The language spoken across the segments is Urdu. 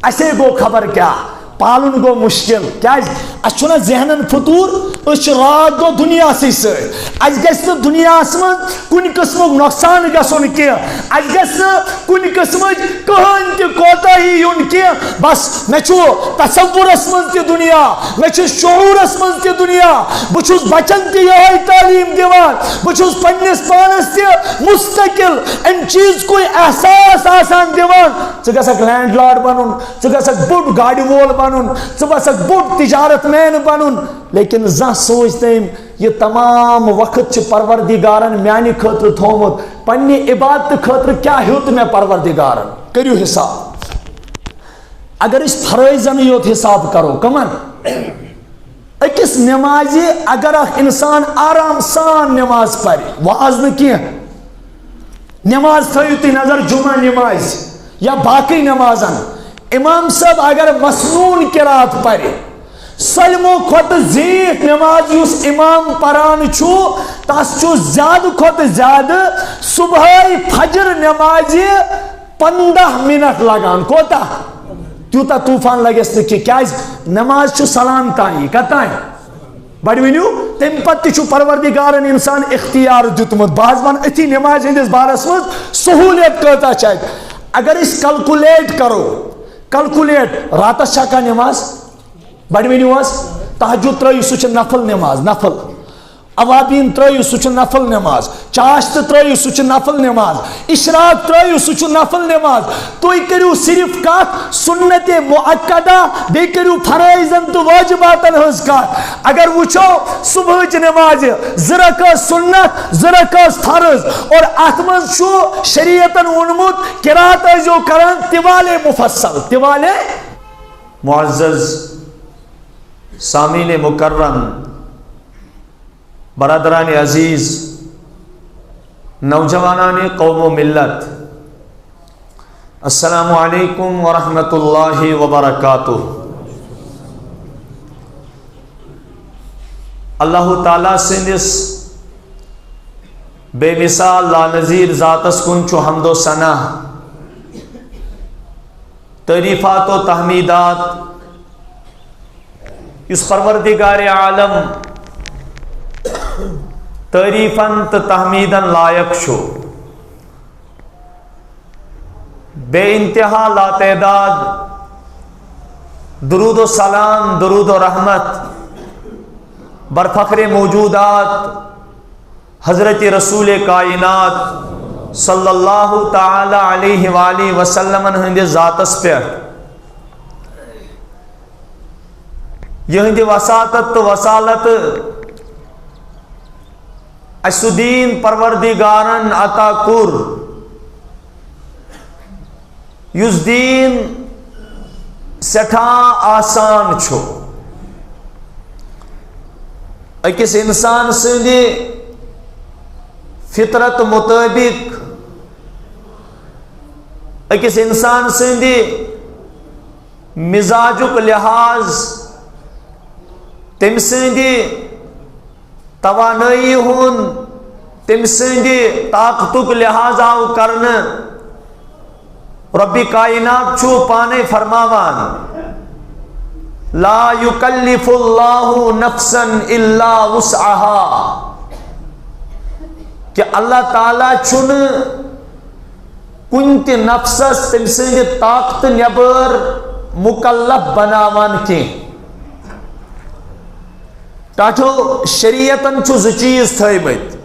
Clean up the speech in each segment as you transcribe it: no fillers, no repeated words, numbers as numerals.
اسے گو خبر کیا پالن گو مشکل کیا اچھنا ذہنن فطور اس رات دو دنیا سی اس گھس دنیا من کن قسم نقصان گھن کی اس گھس کن قسم کہین تہ کوتاہی یون کی بس مے تصورس من تہ دنیا مے شعورس من تہ دنیا بہت بچن تہ یہ تعلیم دیوان بہت پنس پانس تہ مستقل ان چیز کو احساس آسان دیوان ژٕ گژھکھ لینڈ لارڈ بنن ژٕ گژھکھ بوڑ گاڑی وول بنن ژٕ گژھکھ بوڑ تجارت مین بنن لیکن زانٛہہ سوچ تٔمۍ یہ تمام وقت چھ پروردگارن میانہ خاطر تھومت پنہ عبادت خاطر کیا ہیوت میں پروردگارن کریو حساب اگر اس فرائضن یوت حساب کرو کمن اکس نمازی اگر اخ انسان آرام سان نماز پڑھ واز نہ نماز تھیو تھی نظر جمعہ نماز یا باقی نمازن امام صاحب اگر مسنون قرات پڑھ سلمو کھت زیت نماز یس امام پران چھو تس چھو زیادہ کھت زیادہ صبح فجر نماز 15 منٹ لگان کوتا تیوتا طوفان لگس نکی کیا نماز چھو سلام تائیں کتائیں بڑی ونیو تم پت چھو پروردگارن انسان اختیار دیتمت بعض من اتھی نماز ہندس بارس مز سہولیت کرتا چاہیے اگر اس کلکولیٹ کرو کلکولیٹ راتس شکا نماز بڑی ونیو تہجد ترٲیِو سُہ چھِ نفل نماز نفل اوابین ترٲیِو سُہ چھُ نفل نماز چاشت ترٲیِو سُہ چھُ نفل نماز اشراق ترٲیِو سُہ چھُ نفل نماز تُہۍ کٔرِو صرف کتھ سنت مؤکدہ بیٚیہِ کٔرِو فرائضن تہٕ واجباتن ہٕنٛز کتھ اگر وٕچھو صبحٕچ نماز 2 رکعت سنت 2 رکعت فرض اور اتھ منٛز چھُ شریعتن ووٚنمُت قرات ٲسۍزیو کران طوالے مفصل طوالے معزز سامعین مکرم برادران عزیز نوجوانان قوم و ملت السلام علیکم ورحمۃ اللہ وبرکاتہ اللہ تعالیٰ سندس بے مثال لانظیر ذاتس کن چھو حمد و ثنا تعریفات و تحمیدات اس پروردگار عالم تعریفاً تو تحمیداً لائق چھو بے انتہا لا تعداد درود و سلام درود و رحمت برفخر موجودات حضرت رسول کائنات صلی اللہ تعالی علیہ وآلہ وسلم ہندِ ذاتس پہ یہندِ وساطت تو وسالت اسو دین پروردگارن عطا کور یس دین سٹھا آسان چھو اکس انسان سندی فطرت مطابق اکس انسان سندی مزاجک لحاظ تم سندی توانائی ہون تم سندی طاقتک لحاظ آو کرن رب کائنات چھو پانے فرماوان لا یکلف اللہ نفسا الا وسعها کہ اللہ تعالیٰ چھن کنت نفسس تم سندی طاقت نبر مکلف بناوان کی ٹاٹھو شریعتن چھو زٕ چیز تھٲیمٕتۍ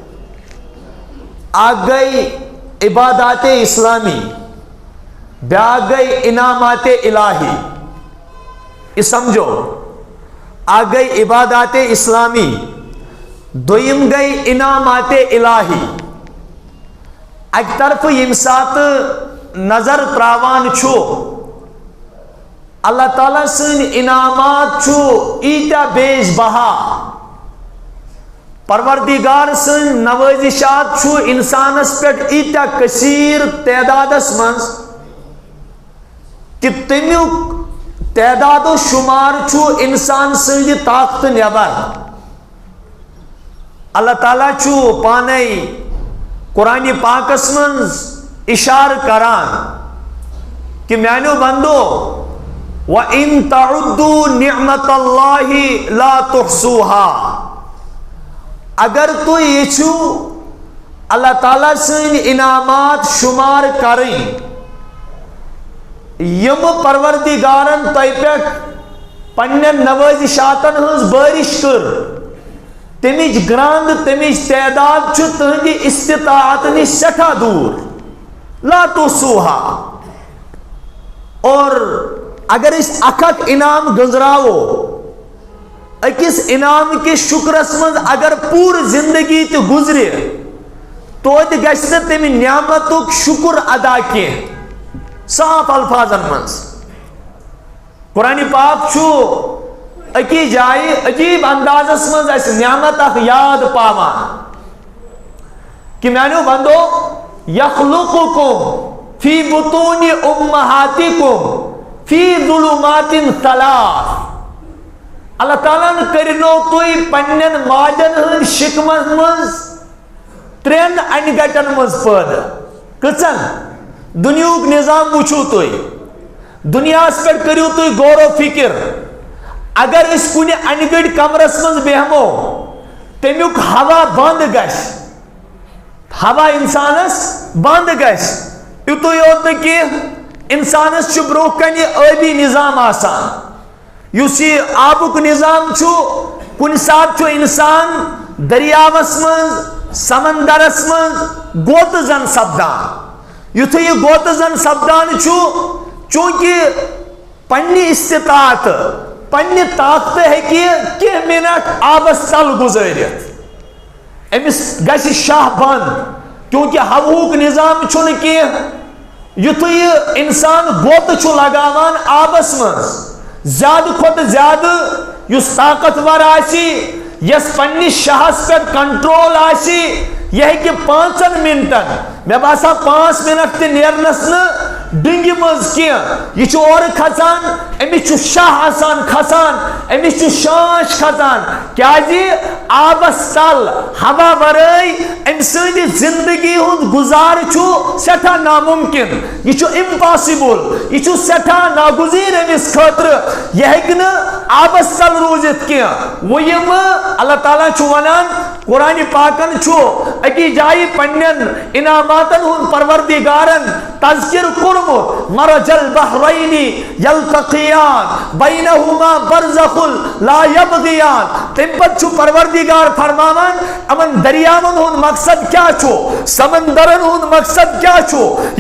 اکھ گٔے عبادات اسلامی بیاکھ گٔے انعامات الہی یہ سمجھو اکھ گٔے عبادات اسلامی دویم گٔے انعامات الہی اکہِ طرفہٕ ییٚمہِ ساتہٕ نظر تراوان چھُ اللہ تعالیٰ سن انعامات چھو ایتا بیش بہا پروردگار سن نوازشات چھو انسانس پیٹ ایتا کثیر تعدادس منز کہ تمیک تعداد و شمار چھو انسان سن طاقت نیبر اللہ تعالیٰ چھو پانے قرآن پاکس منز اشار کران کہ میانو بندو وَإِن تَعُدُّوا نِعْمَةَ اللَّهِ لَا تُحْصُوهَا. اگر تو یہ چھو اللہ تعالیٰ سن انعامات شمار کریں یم پروردگارن تۄہہِ پٮ۪ٹھ پننٮ۪ن نوٲزِشاتن ہٕنٛز بٲرِش کٔر تمِچ گرٛنٛد تمِچ تعداد چھُ تُہنٛدِ استطاعت نِش سٮ۪ٹھاہ دوٗر. لا تحصوها. اور اگر اس اکھ اکھ انعام گنزراو اکس انعام کے شکرس مند اگر پور زندگی تہ گزرے توتہ گژھِ نہٕ تمہِ نعمتُک شکر ادا کینٛہہ. صاف الفاظن منٛز قرآن پاک چھُ اکی جائے عجیب اندازس منٛز اسہِ نعمت اکھ یاد پاوان کہ میانیو بندو یخلقکم فی بطون امہاتکم فی ظلمات ثلاث. اللہ تعالیٰ کرنو تُہۍ پننٮ۪ن ماجن ہٕنٛدۍ شکمس منٛز ترٛٮ۪ن انہِ گٹن منٛز پٲدٕ. کٔژن؟ دُنیہُک نظام وٕچھِو تُہۍ دُنیاہس پٮ۪ٹھ کٔرِو تُہۍ غور و فکر. اگر أسۍ کُنہِ انہِ گٔٹۍ کمرس منٛز بیہمو تمیُک ہوا بنٛد گژھِ ہوا انسانس بنٛد گژھِ. یُتُے یوت نہٕ کینٛہہ انسانس چھُ برونٛہہ کنہِ ٲبی نظام آسان. یُس یہِ آبُک نظام چھُ کُنہِ ساتہٕ چھُ انسان دریاوس منٛز سمندرس منٛز گوتہٕ زن سپدان. یُتھُے یہِ گوتہٕ زن سپدان چھُ چوٗنٛکہِ پننہِ استطاعت پننہِ طاقتہٕ ہیٚکہِ کینٛہہ منٹ آبس تل گُزٲرِتھ. أمِس گژھِ شاہ بنٛد کیونکہِ ہوہُک نظام چھُنہٕ کینٛہہ. یُتھُے یہِ انسان گوتہٕ چھُ لگاوان آبس منٛز زیادٕ کھۄتہٕ زیادٕ یُس طاقتور آسہِ یس پننِس شاہس پٮ۪ٹھ کنٹرول آسہِ یہِ ہیٚکہِ 5 منٹن مےٚ باسان 5 منٹ تہِ نیرنس نہٕ ڈنگہِ منٛز کینٛہہ. یہِ چھُ اورٕ کھسان أمِس چھُ شاہ آسان کھسان أمِس چھُ شانش کھسان کیازِ آبس تل ہوا ورٲے أمۍ سٕنٛدِ زندگی ہُنٛد گُزارٕ چھُ سٮ۪ٹھاہ ناممکن. یہِ چھُ امپاسبل یہِ چھُ سٮ۪ٹھاہ ناگُزیٖر أمِس خٲطرٕ. یہِ ہیٚکہِ نہٕ آبس تل روٗزِتھ کینٛہہ. وۄنۍ یِمہٕ اللہ تعالیٰ چھُ ونان قرآن پاکن چھُ أکی جایہِ پننٮ۪ن انعاماتن ہُنٛد پروردگارن تذکر کوٚرمُت. مرج البحرین یلتقیان بینہما برزخ لا یبغیان. تمہِ پتہٕ چھُ پروردگار فرماوان یِمن دریاون ہُنٛد مقصد کیاہ چھُ سمندرن ہُنٛد مقصد کیاہ چھُ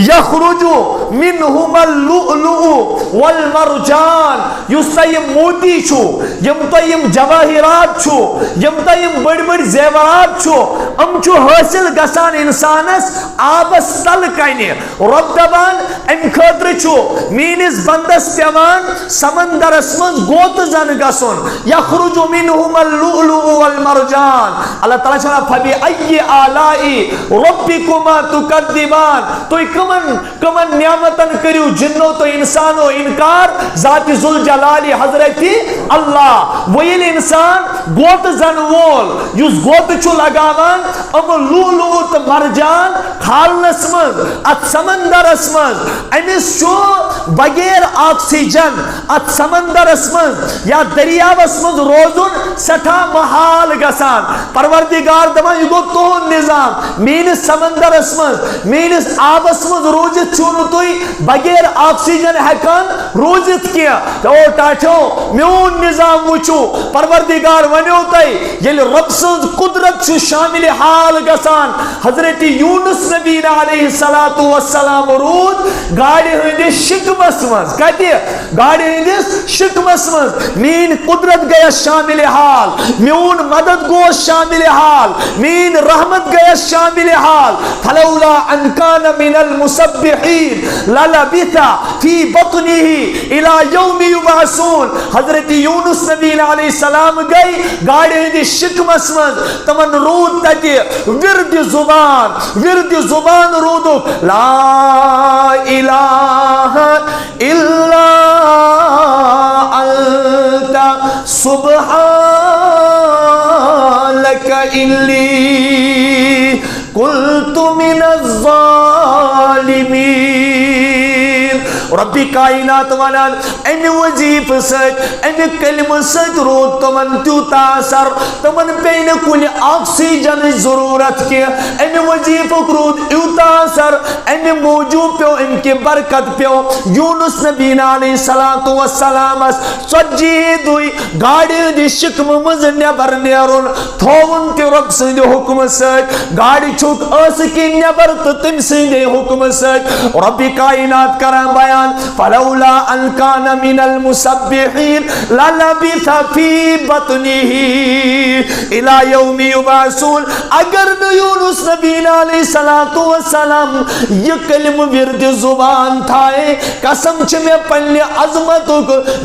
یخرج منہما اللؤلؤ والمرجان. یُس تۄہہِ یِم موتی چھُ یِم تۄہہِ یِم جواہرات چھُ یِم تۄہہِ یِم بٔڑۍ بٔڑۍ زیورات چھُ یِم چھُ حٲصِل گژھان انسانس آبس تل کنہِ. رۄب دپان امہِ خٲطرٕ چھُ میٲنِس بندس پیوان سمندرس منٛز گوتہٕ زن گژھُن. یخرج منہما اللؤلؤ والمرجان. اللہ تعالیٰ چھُ ونان فبأي آلاء ربكما تكذبان. تُہۍ کٕمن نعمتن کٔرِو جنو تہٕ انسانو انکار ذاتِ ذوالجلالِ حضرت اللہ. وۄنۍ ییٚلہِ انسان گوتہٕ زن وول یُس گوتہٕ چھُ لگاوان یِم لؤلؤ تہٕ مرجان کھالنس منٛز اتھ سمندرس منٛز أمِس چھُ بغیر آکسیجن اتھ سمندرس منٛز یا دریاوس منٛز روزُن سٮ۪ٹھاہ محال گژھان. پروردگار دپان یہِ گوٚو تُہُنٛد نظام. میٲنِس سمندرس منٛز میٲنِس آبس منٛز روٗزِتھ چھِو نہٕ تُہۍ بغیر آکسیجن ہیٚکان روٗزِتھ کینٛہہ. او ٹاٹھیو میون نظام وٕچھِو. پروردگار ونیو تۄہہِ ییٚلہِ رۄب سٕنٛز قدرت چھُ شاملِ حال گژھان حضرت یونس نبی علیہ الصلوۃ والسلام روٗد گاڈِ ہٕنٛدِس شِکمس منٛز. کتہِ؟ گاڈِ ہٕنٛدِس شِکمس منٛز. میٲنۍ قدرت گٔیس شاملِ حال میون مدد گوس شاملِ حال میٲنۍ رحمت گٔیس شاملِ حال. فلولا ان کان من المسبحین للبث فی بطنه الى یوم یبعثون. حضرت یونس نبی علیہ السلام گئی گاڈِ ہٕنٛدِس شِکمس منٛز تمن روٗد تتہِ ورد زبان روٗدُکھ لا الہ الا انت سبحانک انی كنت من الظالمين. ربی کائنات ونان امہ وظیف ست امہ کلمہ ست رود تمن تیوتا اثر تمن پین کن آکسیجن ضرورت کی امہ وظیف رود ایوتا اثر امہ موجود پیو ام کی برکت پیو یونس نبی علیہ السلام ژتجی دوئی گاڑی دی شکم مز نبر نیرون تھوون تی رب سند حکم ست گاڑی چھک اس کی نبر تو تم سند حکم ست رب کائنات کران بیان فلولا ان کان من المسبحین للبث فی بطنه الى یوم یبعثون اگر یونس نبی علیہ السلام یہ کلم ورد زبان تھائے قسم چھ میں پنہ عظمت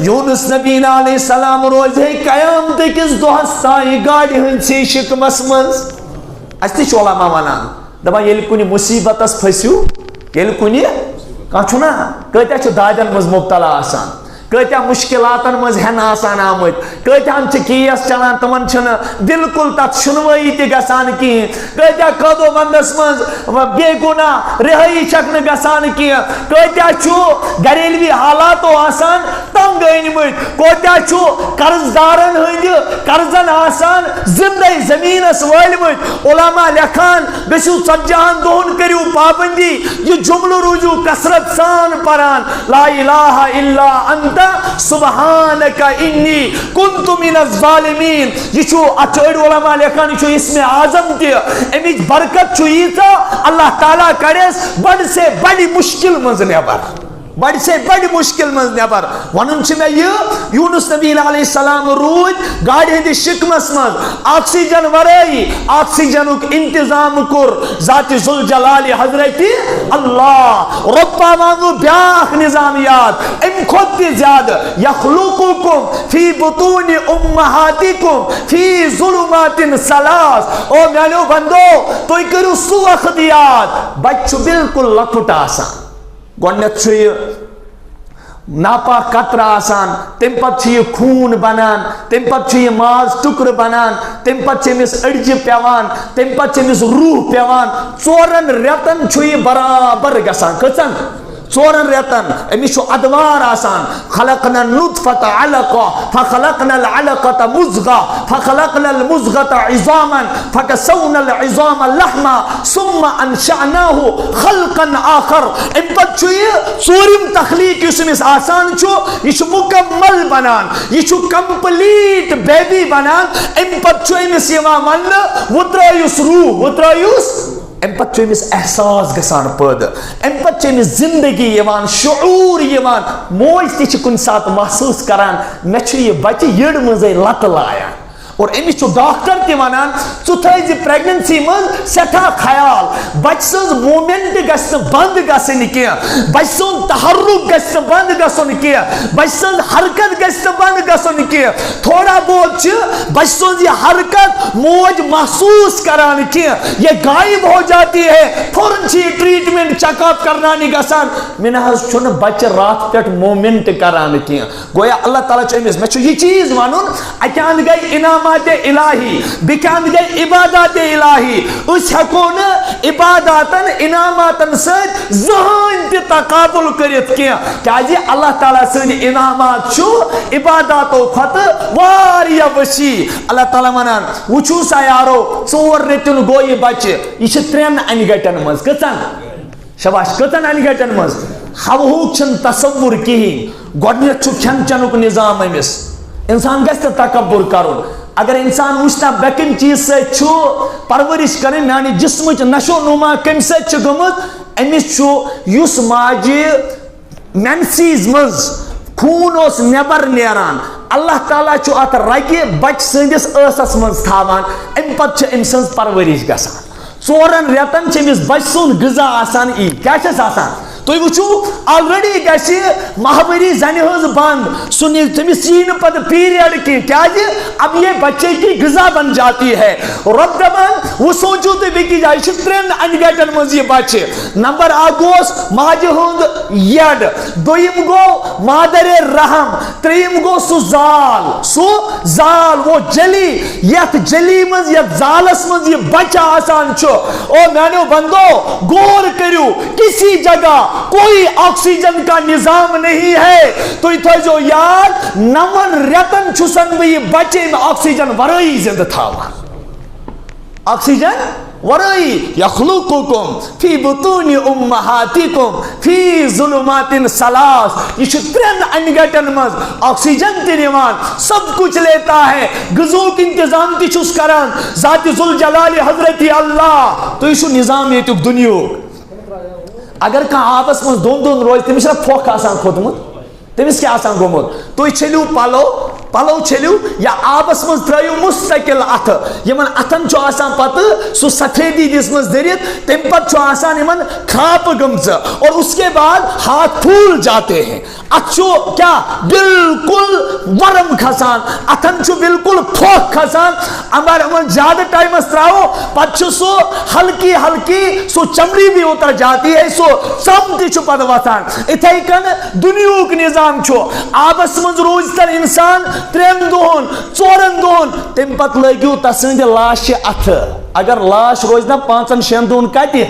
یونس نبی علیہ السلام روز ہے قیامت کس دہس تائیں گاڑی ہنسی شکمس منز اس تہ علماء ونان دپان ییٚلہِ کُنہِ مصیبتس پھسیو ییٚلہِ کُنہِ کانٛہہ چھُنا کۭتیاہ چھِ دادٮ۪ن منٛز مبتلا آسان کۭتیاہ مشکلاتن منٛز ہٮ۪ن آسان آمٕتۍ کۭتیاہن چھِ کیس چلان تِمن چھُنہٕ بالکل تتھ شُنوٲیی تہِ گژھان کِہیٖنۍ کۭتیاہ قٲدو بندس منٛز بے گُناہ رِہٲیی چھکھ نہٕ گژھان کینٛہہ کۭتیاہ چھُ گریلوی حالاتو آسان تنگ أنۍمٕتۍ کوتاہ چھُ قرض دارن ہٕنٛدِ قرضن آسان زندے زمیٖنس وٲلۍمٕتۍ علما لیکھان گٔژھِو 40 دۄہن کٔرِو پابندی یہ جملہٕ روٗزِو کثرت سان پران لا الہ الا انت سبحانک انی کنت من الظالمین یہ چھو اچھڑ علماء لیکھان یہ چھو اسم اعظم تہ امچ برکت چھو ییژاہ اللہ تعالیٰ کڑیس بڑ سے بڑی مشکل منز نیبر بڑی سے بڑی مشکل منز نیبر ونن چھ میں یہ یونس نبی علیہ السلام رود گاڑی ہندی شکمس منز آکسیجن ورائی آکسیجنک انتظام کر ذات ذوالجلال حضرت اللہ ربا مانگو بیاخ نظامیات ام خود تی زیادہ یخلوقکم فی بطون امہاتکم فی ظلمات ثلاث او میانو بندو تو کرو سو وقت یاد بچو بالکل لکھٹ آسان گۄڈنیٚتھ چھُ یہِ ناپاک قطرٕ آسان تمہِ پتہٕ چھُ یہِ خوٗن بنان تمہِ پتہٕ چھُ یہِ ماز ٹُکرٕ بنان تمہِ پتہٕ چھِ أمِس أڈجہِ پیٚوان تمہِ پتہٕ چھِ أمِس روح پیٚوان 4 رٮ۪تن چھُ یہِ برابر گژھان کٔژن 4 رٮ۪تن أمِس چھُ ادوار آسان خلقنا النطفة علقة فخلقنا العلقة مزغة فخلقنا المزغة عظاما فكسونا العظام لحما ثم انشأناه خلقا آخر ام پتہٕ چھُ یہِ ژوٗرِم تخلیق یُس أمِس آسان چھُ یہِ چھُ مکمل بنان یہِ چھُ کمپلیٹ بیبی بنان ام پتہٕ چھُ أمِس یِوان وننہٕ وۄنۍ ترٲیُس روح وۄنۍ ترٲیُس ام پتہٕ چھُ أمِس احساس گژھان پٲدٕ ام پتہٕ چھِ أمِس زندگی یِوان شعوٗر یِوان موج تہِ چھِ کُنہِ ساتہٕ محسوٗس کران مےٚ چھُ یہِ بچہِ یٔڈ منٛزٕے لتہٕ لایان اور أمِس چھُ ڈاکٹر تہِ ونان ژٕ تھٲیزِ پریگننسی منٛز سٮ۪ٹھاہ خیال بچہِ سٕنٛز موٗمینٹ گژھِ نہٕ بنٛد گژھٕنۍ کینٛہہ بچہِ سُنٛد تحرُک گژھِ نہٕ بنٛد گژھُن کینٛہہ بچہِ سٕنٛز حرکت گژھِ نہٕ بنٛد گژھُن کینٛہہ تھوڑا بہت چھِ بچہِ سٕنٛز یہِ حرکت موج محسوٗس کران کینٛہہ یہ غائب ہو جاتی ہے فوراً چھِ یہِ ٹریٖٹمنٹ چیک اپ کرناونہِ گژھان مےٚ نہ حظ چھُنہٕ بچہِ راتھ پٮ۪ٹھ موٗمینٹ کران کینٛہہ گویا اللہ تعالیٰ چھُ أمِس مےٚ چھُ یہِ چیٖز ونُن اَتہِ اَنٛد گٔے انعامات الہی بکند گئی عبادات الہی اس ہیکون عباداتن انعاماتن سۭتۍ زٕہٕنۍ تہِ تقابل کٔرِتھ کینٛہہ کیازِ اللہ تعالیٰ سٕنٛدۍ انعامات چھُ عباداتو کھۄتہٕ واریاہ وسیع اللہ تعالیٰ ونان وٕچھو سا یارو 4 رٮ۪تن گوٚو یہِ بچہِ یہِ چھِ 3 انہِ گٹن منٛز کٔژن شاباش کٔژن انہِ گٹن منٛز ہوہُک چھُنہٕ تصور کِہیٖنۍ گۄڈنیٚتھ چھُ کھٮ۪ن چٮ۪نُک نظام أمِس انسان گژھِ نہٕ تکبر کرُن اگر انسان وچھنا بیکن چیز سے چھو پرورش کریں میانی جسمچ نشو نما کم سے چھو گمت امیس چھو یوس ماجی منسیز مز خون اس نیبر نیران اللہ تعالیٰ چھو آتا رگی بچ سندس اسس مز تھاوان ام پت چھو امسنز پرورش گسان 4 رٮ۪تن چھِ أمِس بچ سُنٛد غذا آسان کیٛاہ چھس آسان تُہۍ وٕچھِو آلریڈی گژھِ ماہوٲری زنہِ ہٕنٛز بنٛد سُہ تٔمِس یی نہٕ پتہٕ پیریڈ کینٛہہ کیٛازِ اب یہ بچے کی غذا بن جاتی ہے رب دپان وہ سوٗنٛچِو تُہۍ بیٚکِس جایہِ یہِ چھُ 3 انہِ گٹن منٛز یہِ بچہِ نمبر 1 گوس ماجہِ ہُنٛد یڈ دوٚیِم گوٚو مادرِ رحم ترٛیٚیِم گوٚو سُہ زال وہ جلی یتھ جلی منٛز یتھ زالس منٛز یہِ بچہ آسان چھُ او میانیو بندو غور کٔرِو کسی جگہ کوئی آکسیجن کا نظام نہیں ہے تو یہ جو یاد 9 ریتن چھسن بھی بچے میں آکسیجن ورائی زندہ تھا آکسیجن ورائی یخلقکم فی بطون امہاتکم فی ظلمات ثلاث یہ 3 انگٹن مز آکسیجن تی نیوان سب کچھ لیتا ہے غذو کی انتظام تی چھس کران ذات ذوالجلال حضرت اللہ تو یہ نظام یہ تک دنیا اگر کہاں آپس میں دون روز تمس پھوک آسان کھوتمت تمس کیا آسان گومت تو چھلیو پلو چھلیو یا آبس من ترایو مستقل اتھ یمن اتھن چھ آسان پتہ سو سفیدی دس مز درت تم پت چھ آسان یمن کھاپ گمز اور اس کے بعد ہاتھ پھول جاتے ہیں اچھو کیا بالکل ورم کھسان اتھن چھ بالکل پھوک کھسان امر زیادہ ٹائم استراو پت چھ سو ہلکی سو چمڑی بھی اتر جاتی ہے سو چم تی چھ پت وتھان اتھے کن دنیاک نظام چھو آبس من روز تر انسان 3 دہن 4 دہن تم پت لگیو تسند لاش اتھ اگر لاش روز نا 5-6 دہن کتہ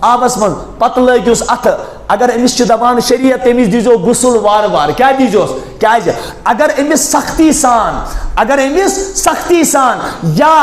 آبس من پت لگیوس اتھ اگر امس دپان شریعت امس دیزو غسل وار وار کیا دیزوس کیا اگر امس سختی سان یا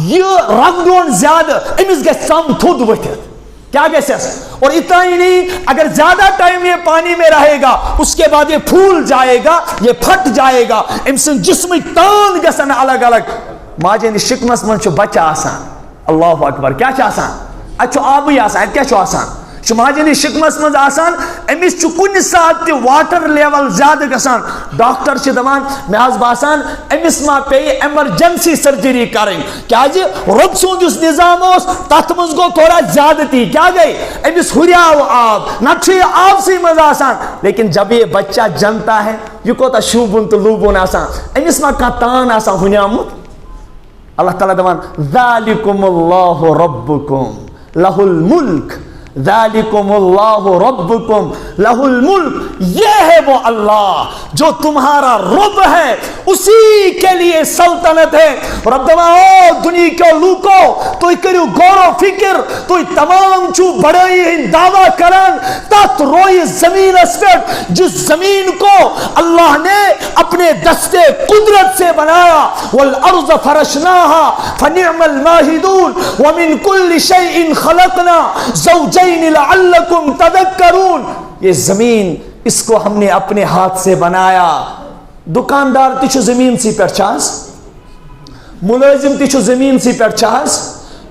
یہ رگڈون زیادہ امس گژھِ ژم تھوٚد ؤتھِتھ کیا گیسس اور اتنا ہی نہیں اگر زیادہ ٹائم یہ پانی میں رہے گا اس کے بعد یہ پھول جائے گا یہ پھٹ جائے گا امسن جسم تان گسن الگ الگ ماجن شکمس من چھ بچہ آسان اللہ اکبر کیا چھ آسان اچھو آبی آسان کیا چھ آسان ماجن شکمس من آسان امس چھ کن سات تی واٹر لیول زیادہ گسان ڈاکٹر چھ دپان مے حظ باسان امس ما پے ایمرجنسی سرجری کریں کیا رب سوند اس نظام اس تت مز گو تھوڑا زیادتی کیا گئی امس ہریاو آب نہ چھ آب سی مز آسان لیکن جب یہ بچہ جنتا ہے یہ کوتا شوبن تو لوبن آسان امس ما کا تان آسان ہنیامت اللہ تعالیٰ دپان ذالکم اللہ ربکم لہ الملک ذالکم اللہ ربکم لہ الملک یہ ہے وہ اللہ جو تمہارا رب ہے اسی کے لیے سلطنت ہے رب دما او دنیا کے لوکو تو کرو غور و فکر تو تمام چو بڑائی ہن دعویٰ کرن تات روئی زمین اسپیٹ جس زمین کو اللہ نے اپنے دستے قدرت سے بنایا والارض فرشناها فنعم الماہدون ومن کل شیء خلقنا زوجین لعلکم تذکرون یہ زمین اس کو ہم نے اپنے ہاتھ سے بنایا دکاندار تیچو زمین سی پر چاس ملازم تیچو زمین سی پر چاس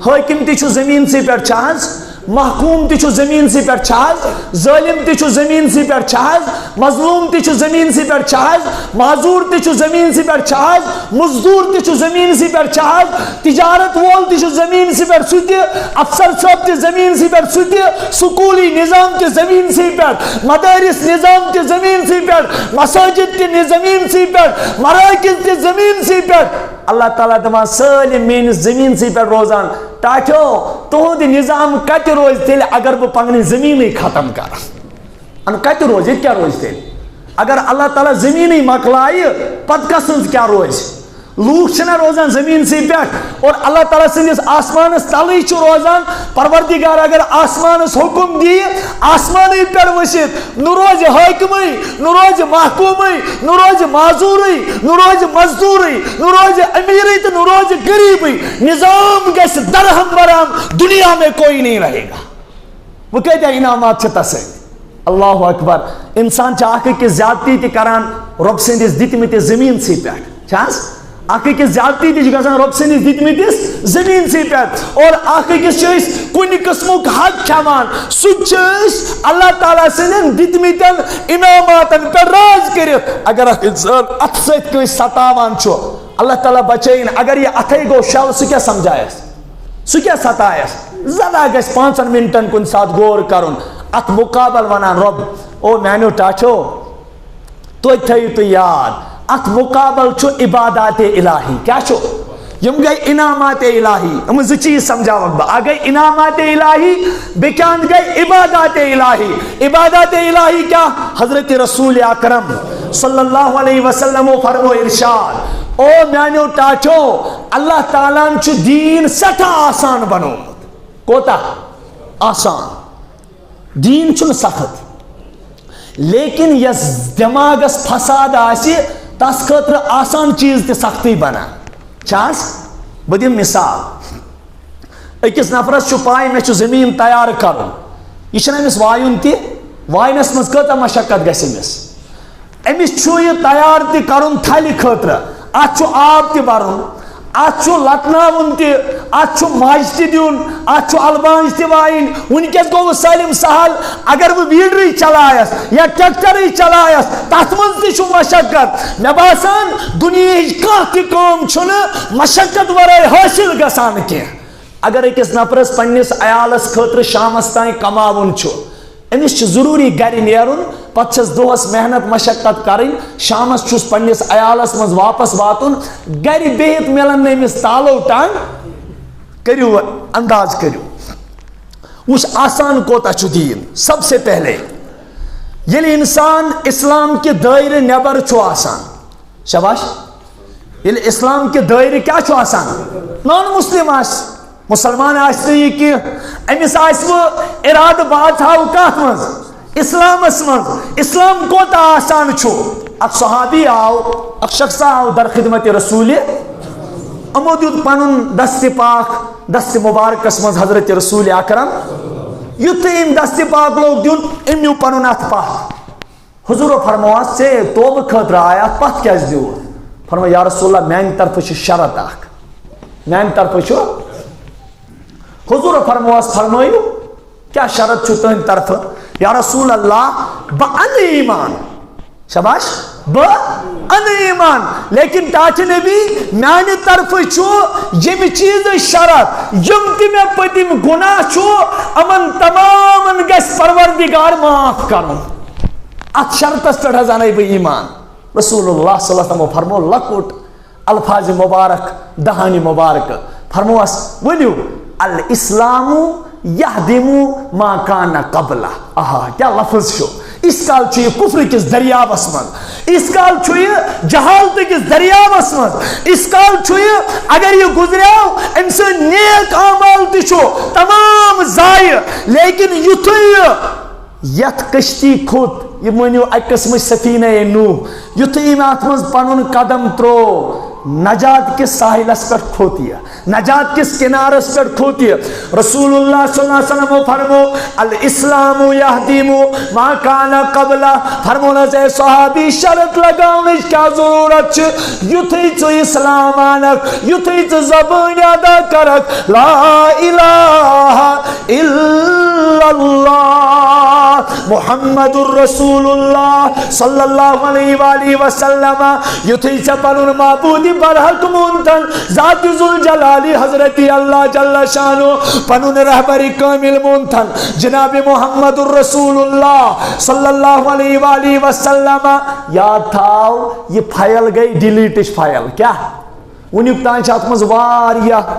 حاکم تیچو زمین سی پر چاس محکوم تیچو زمین سی پر چاس ظالم تیچو زمین سی پر چاس مظلوم تیچو زمین سی پر چاس معذور تیچو زمین سی پر چاس مزدور تیچو زمین سی پر چاس تجارت وول تیچو زمین سی پر سوتی افسر صاحب تی زمین سی پر سوتی سکولی نظام تی زمین سی پر مدارس نظام تی زمین سی پر مساجد تی زمین سی پر مراکز تی زمین سی پر اللہ تعالیٰ دما سالم مینس زمین سی پر روزان ٹاٹو تہد نظام کت روز تیل اگر بہ پنہ زمین ختم کر ان کت روز یہ کیا روز تیل اگر اللہ تعالیٰ زمین مکلائے پت کس کیا روز لوگ چھنا روزان زمین سی پہ اور اللہ تعالیٰ سندس آسمانس تلے روزان پروردگار اگر آسمانس حکم دی آسمانی پہ وسیت نہ روز حاکمی نہ روز محکومی نہ روز معذوری نہ روز مزدوری نہ روز امیری تو نہ روز غریبی نظام گیس درہم برہم دنیا میں کوئی نہیں رہے گا وہ کہتے ہیں انعامات چھتا سے اللہ اکبر انسان چاہے کہ زیادتی تی کران رب سندس دتمت زمین سی پہ چاہس آخر کس زیادتی تیج گژھان رب سندس دتمتس زمین سی پہ اور آخر کس کن قسمک حق کھیوان سہ اللہ تعالیٰ سندن دتمتن انعاماتن پہ راز کرت اگر انسان ات ست ستاوان اللہ تعالیٰ بچائن اگر یہ اتھے گو شل سہ کیا سمجھائس سہ کیا ستائس زیادہ گژھِ 5 منٹن کن سات غور کرن ات مقابل ونان رب او میانو ٹاٹھو تو تھیو تو یاد ات مقابل چھو عبادات الہی کیا چھو یم گئی انعامات الہی ہم زٕ چیز سمجھاوک با آ گئی انعامات الہی بیکان گئی عبادات الہی عبادات الہی کیا حضرت رسول اکرم صلی اللہ علیہ وسلم فرمو ارشاد او میانو ٹاٹھو اللہ تعالیٰ چھ دین سٹھا آسان بنو کوتا آسان دین چھُنہٕ سخت لیکن یس دٮ۪ماغس فساد آسہِ تس خٲطرٕ آسان چیٖز تہِ سختی بنان چھاس بہٕ دِمہٕ مثال أکِس نفرس چھُ پاے مےٚ چھُ زٔمیٖن تیار کرُن یہِ چھُنہٕ أمِس وایُن تہِ واینس منٛز کۭژاہ مشقت گژھِ أمِس چھُ یہِ تیار تہِ کرُن تھلہِ خٲطرٕ اتھ چھُ آب تہِ برُن اتھ چھُ لٹناوُن تہِ اتھ چھُ ماجہِ تہِ دیُن اتھ چھُ البانج تہِ وایِنۍ وٕنکیٚس گوٚو سٲلِم سہل اگر بہٕ ویٖڈرٕے چلایس یا ٹریکٹرٕے چلایس تتھ منٛز تہِ چھُ مشقت مےٚ باسان دُنیہٕچ کانٛہہ تہِ کٲم چھُنہٕ مشقت ورٲے حٲصِل گژھان کینٛہہ اگر أکِس نفرس پننِس عیالس خٲطرٕ شامس تام کماوُن چھُ أمِس چھُ ضروٗری گرِ نیرُن پتہٕ چھس دۄہس محنت مشقت کرٕنۍ شامس چھُس پننِس عیالس منٛز واپس واتُن گرِ بِہِتھ مِلن نہٕ أمِس تالو ٹنگ کٔرِو انداز کٔرِو وٕچھ آسان کوتاہ چھُ دیٖن سب سے پہلے ییٚلہِ انسان اسلام کہِ دٲیرٕ نٮ۪بر چھُ آسان شاباش ییٚلہِ اسلام کہِ دٲیرٕ کیٛاہ چھُ آسان نان مسلم آسہِ مسلمان آسہِ نہٕ یہِ کینٛہہ أمِس آسہِ وۄنۍ اِرادٕ بہٕ ژھاو کتھ منٛز اسلامس منٛز اسلام کوتاہ آسان چھُ اکھ صحابی آو اکھ شخص آو در خدمت رسوٗلِ یِمو دیُت پنُن دستہِ پاک دستہِ مُبارکس منٛز حضرت رسوٗلِ اکرم یُتھُے أمۍ دستہِ پاک لوگ دیُن أمۍ نیوٗ پنُن اتھ پتھ حضوٗرو فرمووس ژےٚ توبہٕ خٲطرٕ آے اتھ پتھ کیازِ دیوٗتھ فرموو یا رسول اللہ میانہِ طرفہٕ چھُ شرط اکھ میانہِ طرفہٕ چھُ حضوٗرو فرمووس فرمٲیِو کیٛاہ شرط چھُ تُہنٛدِ طرفہٕ یا رسول اللہ بہٕ انہٕ ایمان شاباش بہٕ انہٕ ایمان لیکن ٹاٹھہِ نبی میانہِ طرفہٕ چھُ ییٚمہِ چیٖزٕچ شرط یِم تہِ مےٚ پٔتِم گۄناہ چھُ یِمن تمامن گژھِ پروردگار معاف کرُن اتھ شرطس پٮ۪ٹھ حظ انَے بہٕ ایمان رسول اللہ صلی اللہ علیہ وسلم فرموو لۄکُٹ الفاظِ مُبارک دہانہِ مُبارکہٕ فرمووس ؤنِو الاسلام یہدمو ما کان قبلہ آہا کیا لفظ چھُ اس کال چھُ یہِ کُفرٕ کِس دریاوس منٛز اس کال چھُ یہِ جہالتہٕ کِس دریاوس منٛز اس کال چھُ یہِ اگر یہِ گُزریو أمۍ سٕنٛدۍ نیک اعمال تہِ چھُ تمام ضایہِ لیکن یُتھُے یہِ یتھ کٔشتی کھوٚت یہِ مٲنِو اکہِ قٕسمٕچ سفیٖنہ نوح یُتھُے أمۍ اتھ منٛز پنُن قدم تروو نجات کس ساحلس پٮ۪ٹھ کھوٚت یہِ نجات کس کنارس پٮ۪ٹھ کھوٚت یہِ رسول اللہ صلی اللہ علیہ وسلم فرمو الاسلام یہدمو ما کان قبلہ فرمونس اے صحابی شرط لگاونٕچ کیٛاہ ضروٗرت چھِ یُتھُے ژٕ اسلام انکھ یُتھُے ژٕ زبٲنۍ ادا کرکھ لا الہ الا اللہ محمد الرسول اللہ صلی اللہ علیہ وآلہ وسلم یُتھُے ژےٚ پنُن معبوٗدِ برحق مونتن ذات ذوالجلالی حضرت اللہ جل شانو پنُن رہبر کامل مونتن جناب محمد الرسول اللہ صلی اللہ علیہ وآلہ وسلم یاد تھاو یہ فائل گئی ڈیلیٹٕچ فائل کیا ونیُک تام چھِ اتھ منٛز واریاہ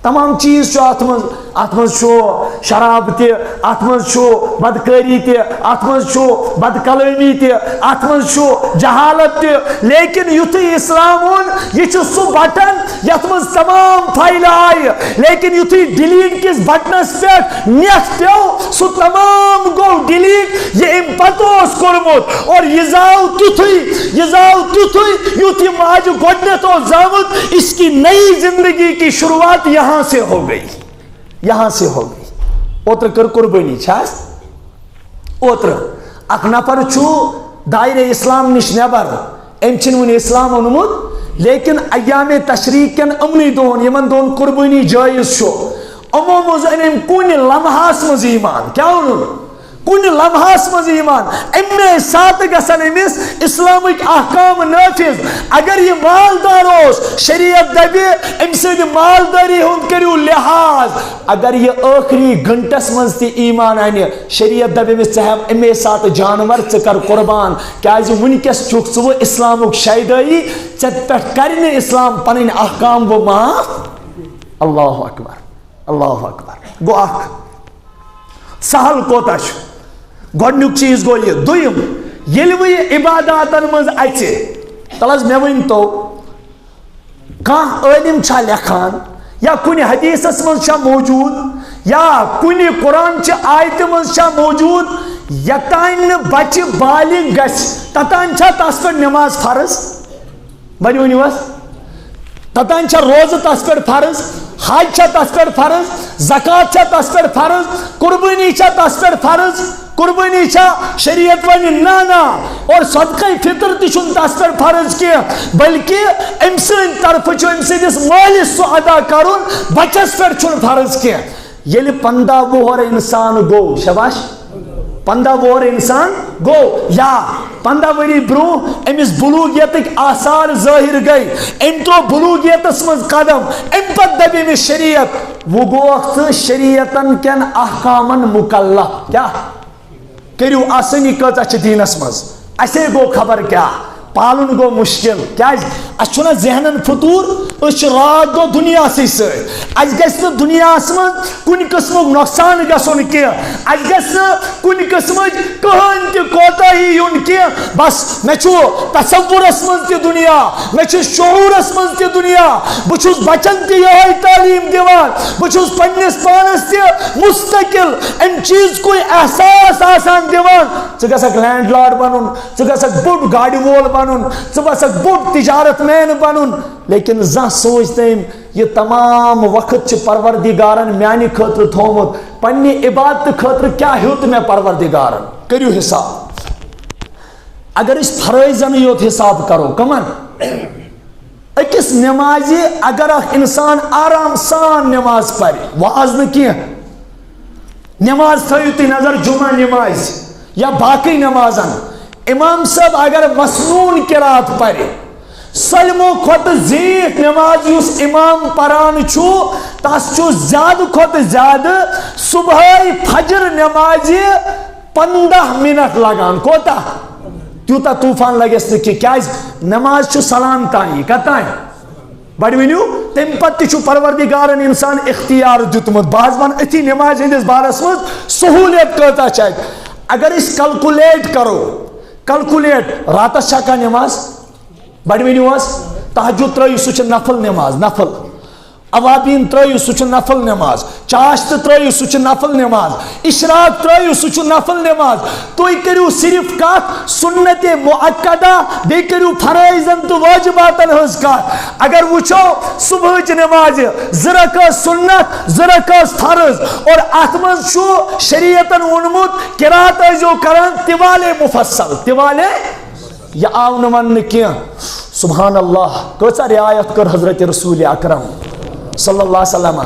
تمام چیز چھُ اتھ منٛز چھُ شراب تہِ اتھ منٛز چھُ بدکٲری تہِ اتھ منٛز چھُ بدکلٲمی تہِ اتھ منٛز چھُ جہالت تہِ لیکن یُتھُے اسلام اوٚن یہِ چھُ سُہ بٹن یتھ منٛز تمام فایلہٕ آیہِ لیکن یُتھُے ڈِلیٖٹ کِس بٹنس پٮ۪ٹھ نٮ۪تھ پیوٚو سُہ تمام گوٚو ڈِلیٖٹ یہِ امہِ پتہٕ اوس کوٚرمُت اور یہِ زاو تیُتھُے یُتھ یہِ ماجہِ گۄڈنٮ۪تھ اوس زامُت اس کی نئی زندگی کی شروعات یہاں سے ہو گئی اوترٕ کٔر قربٲنی چھَس اوترٕ اکھ نفر چھُ دایرے اسلام نِش نٮ۪بر أمۍ چھِنہٕ وُنہِ اسلام اوٚنمُت لیکن ایامِ تشریٖق کٮ۪ن یِمنٕے دۄہن یِمن دۄہن قربٲنی جٲیز چھُ یِمو منٛز أنۍ أمۍ کُنہِ لمحس منٛز ایمان کیٛاہ اوٚنُن کُنہِ لمحس منٛز ایمان امے ساتہٕ گژھن أمِس اسلامٕکۍ احکام نٲفِظ اگر یہِ مالدار اوس شریعت دپہِ أمۍ سٕنٛدِ مالدٲری ہُنٛد کٔرِو لحاظ اگر یہِ ٲخری گھنٹس منٛز تہِ ایمان انہِ شریعت دپہِ أمِس ژٕ ہٮ۪و امے ساتہٕ جانور ژٕ کر قربان کیٛازِ وُنکیٚس چھُکھ ژٕ وۄنۍ اسلامُک شیدٲیی ژےٚ پٮ۪ٹھ کرِ نہٕ اسلام پنٕنۍ احکام وۄنۍ معاف اللہ اکبر گوٚو اکھ سہل کوتاہ چھُ گۄڈنیُک چیٖز گوٚو یہِ دوٚیِم ییٚلہِ وۄنۍ یہِ عباداتن منٛز اژِ تل حظ مےٚ ؤنۍتو کانٛہہ عٲلِم چھا لیکھان یا کُنہِ حدیٖثس منٛز چھا موجوٗد یا کنی قرآن چہ آیت مز موجود یتان بچہ بالغ گژھِ تتان چھا تس پہ نماز فرض؟ بنی ؤنِو حظ تتان چھا روزہ تس پہ فرض؟ حج چھا تس پہ فرض؟ زکات چھا تس پہ فرض؟ قربانی چھا تس پہ فرض؟ قربانی چھا شریعت ونی نا اور صدقہ فطر تہ چھُنہٕ تس پہ فرض کی بلکہ ام سٕنٛدِ طرفہٕ چھُ ام سٕنٛدِس مٲلِس سُہ ادا کرُن بچس پہ چھُنہٕ فرض کی ییٚلہِ 15 وُہر انسان گو شباش 15 وُہر انسان گو یا 15 ؤری برو امس بلوغیتک آثار ظاہر گئی ام تو بلوغیتس مز قدم ام پت دب امس شریعت وہ گو شریعتن کن احکامن مکلف کیا کرو آسانی کتا چھ دینس مز اسے گو خبر کیا پالن گو مشکل کیا اچھنا ذہنن فطور اس رات دو دنیا سی اس گھس دنیا من کن قسم نقصان گھن کی اس گھس کن قسم کہین تہ کوتاہی یون کی بس مے تصورس من تہ دنیا مے شعورس من تہ دنیا بچس بچن تہ یہ تعلیم دیوان بچس پنس پانس تہ مستقل ام چیز کوئی احساس آسان دیوان ژٕ گژھکھ لینڈ لارڈ بنن ژٕ گژھکھ بوڑ گاڑی وول بنن ژٕ گژھکھ بوڑ تجارت مین بنن لیکن زان سوچ تم یہ تمام وقت پروردگارن میانہ خاطر تھومت پنہ عبادت خاطر کیا ہیوت میں پروردگارن کریو حساب اگر اس فرائضن یوت حساب کرو کمن اکس نمازی اگر اخ انسان آرام سان نماز پڑھ واز نہ نماز تھیو تھی نظر جمعہ نماز یا باقی نمازن امام صاحب اگر مسنون قرات پڑھ سلمو کھت زیت نماز یس امام پران چھو تس چھو زیادہ کھت زیادہ صبح فجر نماز 15 منٹ لگان کوتا تیوتا طوفان لگس نکی کیا نماز چھو سلام تانی کتائیں بڑی ونیو تم پت چھو پروردگارن انسان اختیار دیتمت بعض بان اتھی نماز ہندس بارس مز سہولیت کرتا چاہیے اگر اس کلکولیٹ کرو کلکولیٹ راتس چھا کا نماز بڑی ونیو تہجد ترٲیو سہ نفل نماز نفل اوابین ترٲیو سہ نفل نماز چاشت ترٲیو سہ نفل نماز اشراق ترٲیو سہ نفل نماز تُہۍ کٔرِو صرف کتھ سنت مؤکدہ بیٚیہِ کٔرِو فرائضن تو واجباتن ہٕنٛز کتھ اگر وٕچھو صبحٕچ نماز 2 رکعت سنت 2 رکعت فرض اور اتھ منٛز چھُ شریعتن ووٚنمُت قرات ٲسۍزیو کران طوالے مفصل طوالے یہ آو نہ ون کی سبحان اللہ کچھ رعایت کر حضرت رسول اکرم صلی اللہ علیہ وسلم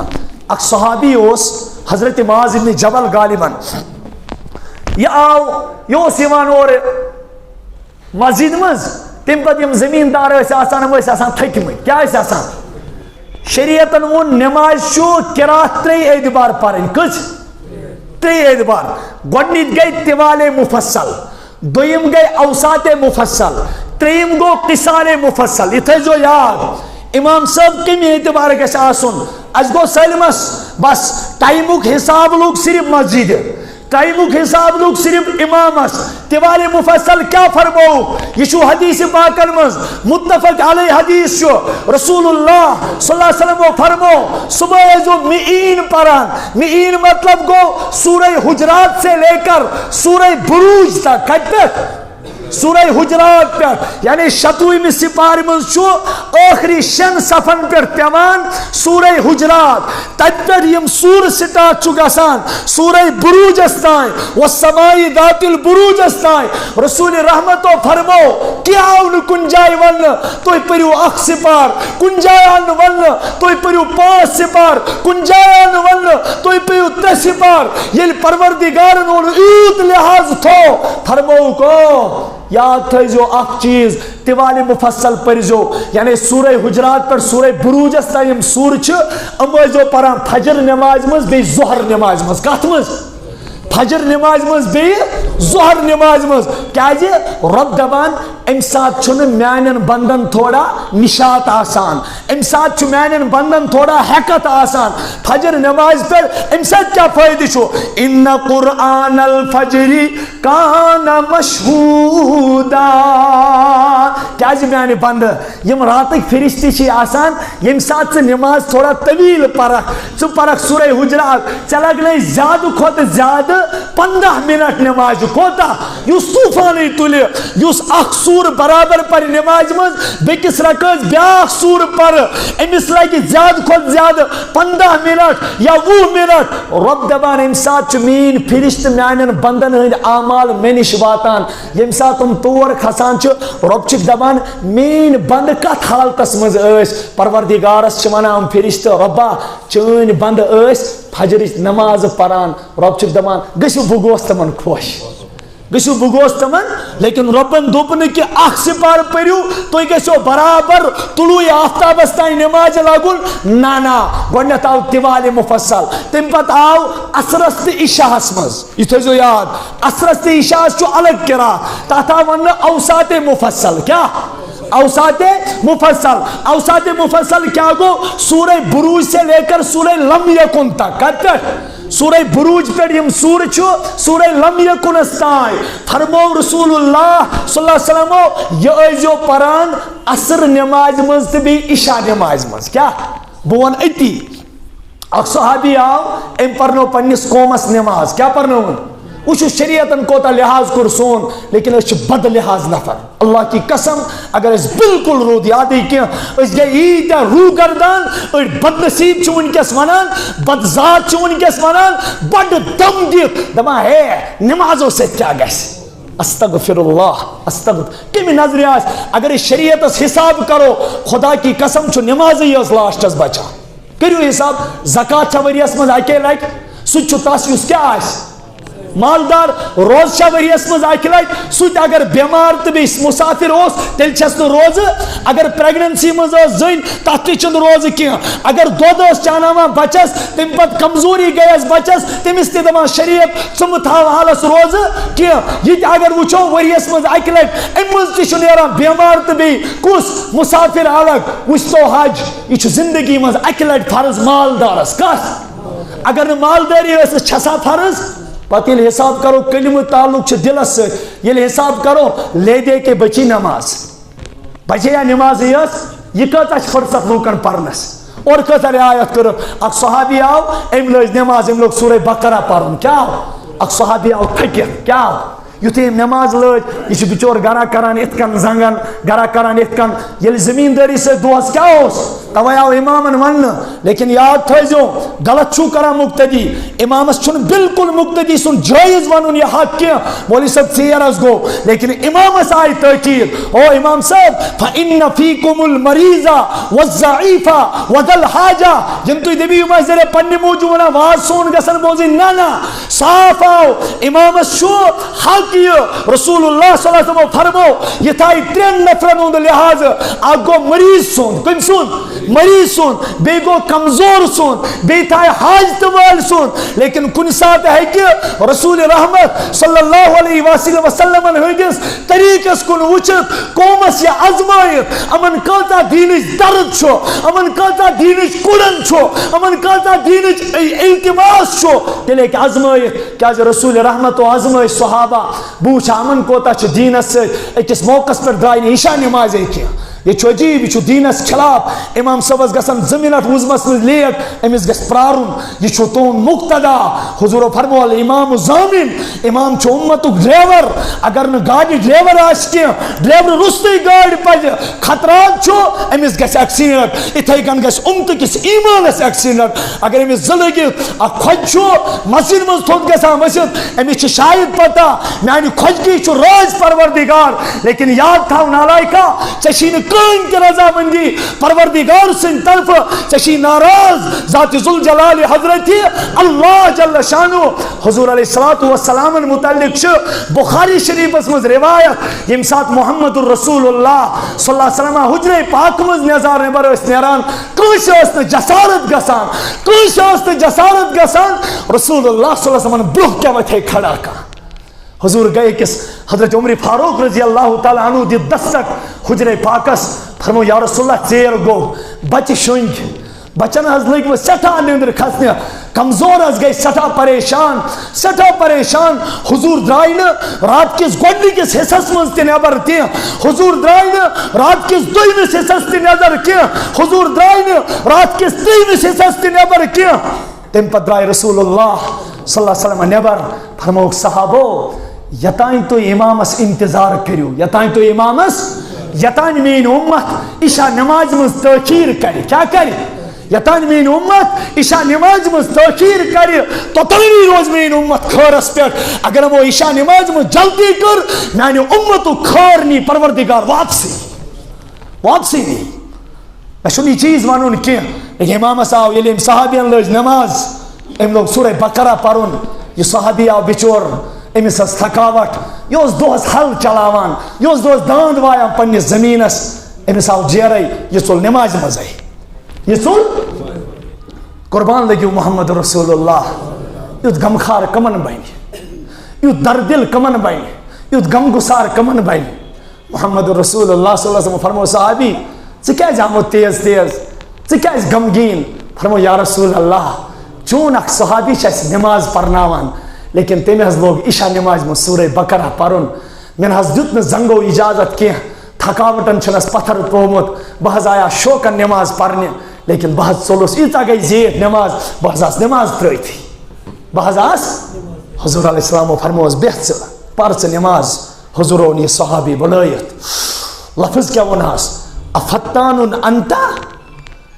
اک صحابی اس حضرت معاذ بن جبل غالباً یہ آو یہ اور مسجد مز تم پتہ یم زمیندار آسان تھکمت کیا آسان شریعتن وون نماز چھو قرات 3 اعتبار پرن کچھ 3 اعتبار گۄڈنِچ گئی طوالے مفصل دویم گئی اوسات مفصل تریم گو قصار مفصل یہ تھو یاد امام صاحب کمی اعتبار گھس آسن اس گو سلمس بس ٹائمک حساب لوگ صرف مسجد ٹائمک حساب لوگ صرف امامس طوال مفصل کیا فرمو یہ حدیث پاکن مز متفق علیہ حدیث شو رسول اللہ صلی اللہ علیہ وسلم فرمو صبح جو مئین پران مئین مطلب گو سورہ حجرات سے لے کر سورہ بروج تک کٹ تک سورہ حجرات پر یعنی 27 سپار من چھو آخری 6 صفن پر پیمان سورہ حجرات تج پر یم سور سٹارٹ چھو گسان سورہ بروج استائیں والسمائی ذات البروج استائیں رسول رحمت و فرمو کیا ان کنجائی ون توی پریو اخ سپار کنجائن ون توی پریو 5 سپار کنجائن ون توی پریو 3 سپار یہ پروردگارن اور ایت لحاظ تھو فرمو کو یاد تھیزو اخ چیز طوال مفصل پرزو یعنی سورہ حجرات پر سورہ بروج استایم سور چھ امازو پران فجر نماز مز بی ظہر نماز مز کات مز فجر نماز مز بی ظہر نماز مز کیا جی رب دبان امسات چھن میانن بندن تھوڑا نشات آسان امسات چھ میانن بندن تھوڑا حقت آسان فجر نماز پر امسات کیا فائدہ چھو ان قرآن الفجر کان مشہودا کیا میانے بند یم راتک فرشتی چھ آسان یم سات سے نماز تھوڑا طویل پرکھ ثہ پرکھ سورہ حجرات ژے لگنے زیادہ کھت زیادہ 15 منٹ نماز کوتا یس طوفانی تلہ یس اخ سور برابر پر نماز مز بیکس رکز بیاکھ سور پر امس لگہ زیادہ کھت زیادہ 15 منٹ یا 20 منٹ رب دبان ام سات مین فرشت میانن بندن ہند اعمال مے نش واتان یم سات تم تور کھسان رب چھ دبان مین بند کت حالتس مز پروردگارس ونان فرشت ربا چین بند فجرچ نماز پران رب چھ دبان گژھو بہ گوس تمن خوش گژھو بہ گوس تمن لیکن ربن دوپ نہ کہ اخ سپار پریو تھی گژھو برابر طلوع آفتابس تین نماز لاگن نا گۄڈنیتھ آو طوال مفصل تم پتہ آو عصرس تہ عشاءس مز یہ تھٲیزیو یاد عصرس تہ عشاءس چھُ الگ قرات تتھ آو وننہٕ اوساط مفصل کیا اوساط مفصل کیا گو سورہ بروج سے لے کر سورہ لم یکن تک کت سورہ بروج پر یم سور چھو سورہ لم یکن استائے فرمو رسول اللہ صلی اللہ علیہ وسلم یہ ایزو پران عصر نماز مز تہ بی عشاء نماز مز کیا بون اتی اخ صحابی آو ام پرنو پنس قومس نماز کیا پرنو وچھو شریعتن کوتا لحاظ کر سون لیکن اس بد لحاظ نفر اللہ کی قسم اگر اس بالکل رود یادی کیا اس گئی ایتا رو گردان اور بد نصیب چھو ان کس ونان بد ذات چھو ان کس ونان بد دم دیت دما ہے نمازوں سے کیا گیس استغفر اللہ استغفر کمی نظری آس اگر اس شریعت اس حساب کرو خدا کی قسم چھو نمازی اس لاشتس بچا کریو حساب زکاة چھوری اس مز آکے لائک سچو تاسی اس کیا آس مالدار روز شا وریس مز اکہ لٹ سہ اگر بیمار تو بیس مسافر اس تیل چھس نہ روز اگر پریگننسی مز زن تک تہ چھ روز کی اگر دود چاناوان بچس تم پت کمزوری گیس بچس تمس تہ دپان شریعت ثم تھاو حالس روز کی یہ اگر وچھو وریس مز اکہ لٹ ام مز تہ نیران بیمار تو بی کس مسافر الگ وچھتو حج یہ زندگی مز اکہ لٹ فرض مالدارس کس اگر مالداری اس چھسا فرض پتہ یل حساب کرو کلمہ تعلق چھ دلس ست یل حساب کرو لے دے کے بچی نماز بچے یا نماز یس یہ کتا فرصت لوکن پرنس اور کتا رعایت کرو اک صحابی آو ام لوگ نماز ام لوگ سورہ بقرہ پرن کیا اک صحابی آو تھکت کیا یتھے نماز لج یہ بچور گرا کران ات کن زنگن گرا کران ات کن یل زمینداری سے دہس کیا توے آو امامن ون لیکن یاد تھیزو غلط چھو کران مقتدی امامس چھن بالکل مقتدی سن جائز ونن یہ حق کی مولی صاحب ثیرس گو لیکن امامس آئی تاکید او امام صاحب فإن فیکم المریض والضعیف وذا الحاجہ جن تو دبی مزر پنی موجو نا واز سون گسن بوزی نا صاف آو امامس شو حق رسول اللہ صلی اللہ علیہ وسلم فرمو یہ تھائی 3 نفرن ہوں لحاظ آگ گو مریض سن کم سن مریض سن بے گو کمزور سن بے تھائی حاجت وال سن لیکن کن ساتھ ہے کہ رسول رحمت صلی اللہ علیہ وسلم ہندس طریقس کن وچت قومس یا ازمائیت امن کاتا دینش درد چھو امن کاتا دینش کڑن چھو امن کاتا دینش التماس چھو تلے کہ ازمائیت کیا رسول رحمت و ازمائیت صحابہ بوچھ امن کوتا چھ دینس سے اکس موقع پر درائن عشاء نماز کیا یہ چھو عجیب یہ دینس خلاف امام صاحب گسن 2 منٹ وزمس مز لیٹ امس گس پرارن یہ چھو تون مقتدا حضور فرمو امام ضامن امام چھو امت ڈرائیور اگر نہ گاڑی ڈرائیور آس کی ڈرائیور رستی گاڑی پج خطرات چھو امس گس ایکسیڈنٹ اتھے کن گس امت کس ایمانس ایکسیڈنٹ اگر امس زندگی خود چھو مسجد مز تھوت گسان مسجد امس شاید پتہ میانی خودگی چھو راز پروردگار لیکن یاد تھا نالائکا چشین کائن کی رضا مندی پروردگار سے طرف چشی ناراض ذات ذوالجلال حضرت اللہ جل شانو حضور علیہ السلام متعلق چھ بخاری شریف اس مز روایت یم سات محمد الرسول اللہ صلی اللہ علیہ وسلم حجر پاک مز نظار نبر اس نیران کش اس جسارت گسان کش اس جسارت گسان رسول اللہ صلی اللہ علیہ وسلم بروہ کیا وتھے کھڑا کا حضور گئے کس حضرت عمر فاروق رضی اللہ تعالیٰ عنہ دی دستک حجر پاکس فرمو یا رسول اللہ چیر گو بچ شنگ بچن حض لگ وہ سٹھا نیندر کھسنے کمزور گئی سٹھا پریشان حضور درائے رات کس گۄڈنِکِس حصس منٛز تہِ نٮ۪بر کینٛہہ حضور درائے رات کس دویمِس حصس تہِ نظر کینٛہہ حضور درائے رات کس ترٛیٚیمِس حصس تہِ نٮ۪بر کینٛہہ تمہِ پتہٕ درائے رسول اللہ صلی اللہ علیہ وسلم نٮ۪بر فرمووُکھ صحابو یتانۍ تُہۍ امامس انتظار کٔرِو یتانۍ میٲنۍ اُمت عشاء نمازِ منٛز تٲخیٖر کرِ کیٛاہ کرِ یتانۍ میٲنۍ اُمت عشاء نمازِ منٛز تٲخیٖر کرِ توٚتانۍ روزِ میٲنۍ اُمت خٲرس پٮ۪ٹھ اگر یِمو عشاء نمازِ منٛز جلدی کٔر میانہِ اُمتُک خٲر نی پروردگار واپسٕے نی مےٚ چھُنہٕ یہِ چیٖز وَنُن کینٛہہ لیکن امامس آو ییٚلہِ أمۍ صحابین لٲج نماز أمۍ لوگ سورہ بقرہ پرُن یہِ صحابی آو بِچور أمِس ٲس تھکاوٹ یہِ اوس دۄہس حل چلاوان یہِ اوس دۄہس داند وایان پننِس زٔمیٖنس أمِس آو جیرے یہِ ژوٚل نمازِ منٛزے یہ ژوٚل قربان لٔگِو محمد رسول اللہ یُتھ غمخار کمن بنہِ یُتھ دردل کمن بنہِ یُتھ غم گسار کمن بنہِ محمد رسول اللہ صلی اللہ علیہ وسلم فرمو صحابی ژٕ کیازِ آمُت تیز ژٕ کیازِ غمگیٖن فرمو یا رسول اللہ چون اکھ صحابی چھِ اَسہِ نماز پرناوان لیکن تٔمۍ حظ لوگ عشاء نمازِ منٛز سورہ بقرہ پرُن مےٚ نہ حظ دیُت نہٕ زنگو اجازت کینٛہہ تھکاوٹن چھُنس پتھر ترومُت بہٕ حظ آیا شوقن نماز پرنہِ لیکن بہٕ حظ ژوٚلُس ییٖژاہ گٔے زیٖٹھ نماز بہٕ حظ آس نماز ترٲیتھٕے حضور علیہ السلامو فرمووس بیٚہہ ژٕ پر ژٕ نماز حضور اوٚن یہِ صحابی بُلٲیِتھ لفظ کیٛاہ ووٚنہس افتانُن انتا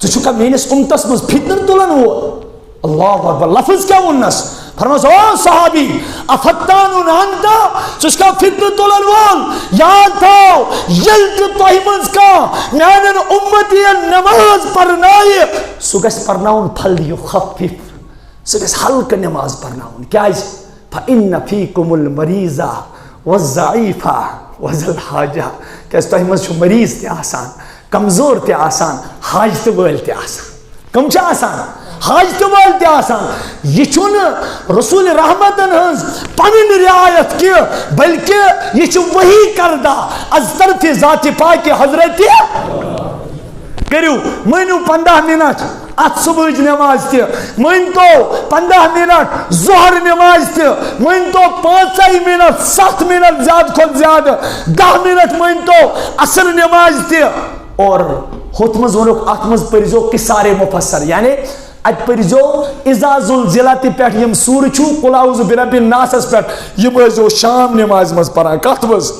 ژٕ چھُکھا میٲنِس اُمتس منٛز فتنہٕ تُلن وول اللہ اکبر لفظ کیٛاہ ووٚننس فرموس او صحابی افتانُن انتا ژٕ چھُکھا فتنہٕ تُلن وول یاد تھاو ییٚلہِ تہِ تۄہہِ منٛز کانٛہہ میانٮ۪ن اُمتین نماز پرنایہِ سُہ گژھِ پرناوُن فلیُخفف سُہ گژھِ ہلکہٕ نماز پرناوُن کیازِ فإن فیکم المریض والضعیف وذا الحاجہ کیازِ تۄہہِ منٛز چھُ مریض تہِ آسان کمزور تہِ آسان حاجتہٕ وٲلۍ تہِ آسان کٕم چھِ آسان حاجتہٕ وٲلۍ تہِ آسان یہِ چھُنہٕ رسول رحمتن ہٕنٛز پنٕنۍ رعایت کینٛہہ بلکہِ یہِ چھُ وحی کردہ از طرفِ ذاتِ پاکہِ حضرتِ کٔرِو مٲنِو 15 منٹ اتھ صبحٕچ نماز تہِ مٲنۍتو 15 منٹ ظہر نماز تہِ مٲنۍتو 5 منٹ 7 منٹ زیادٕ کھۄتہٕ زیادٕ 10 منٹ مٲنۍتو عصر نماز تہِ اور ہُتھ منٛز ووٚنُکھ اتھ منٛز پٔرزیو قصارِ مُفصر یعنی اتہِ پٔرزیو اذا زلزلت پٮ۪ٹھ یِم سوٗرٕ چھُ قل اعوذ برب الناسس پٮ۪ٹھ یِم ٲسۍزیو شام نمازِ منٛز پران کتھ منٛز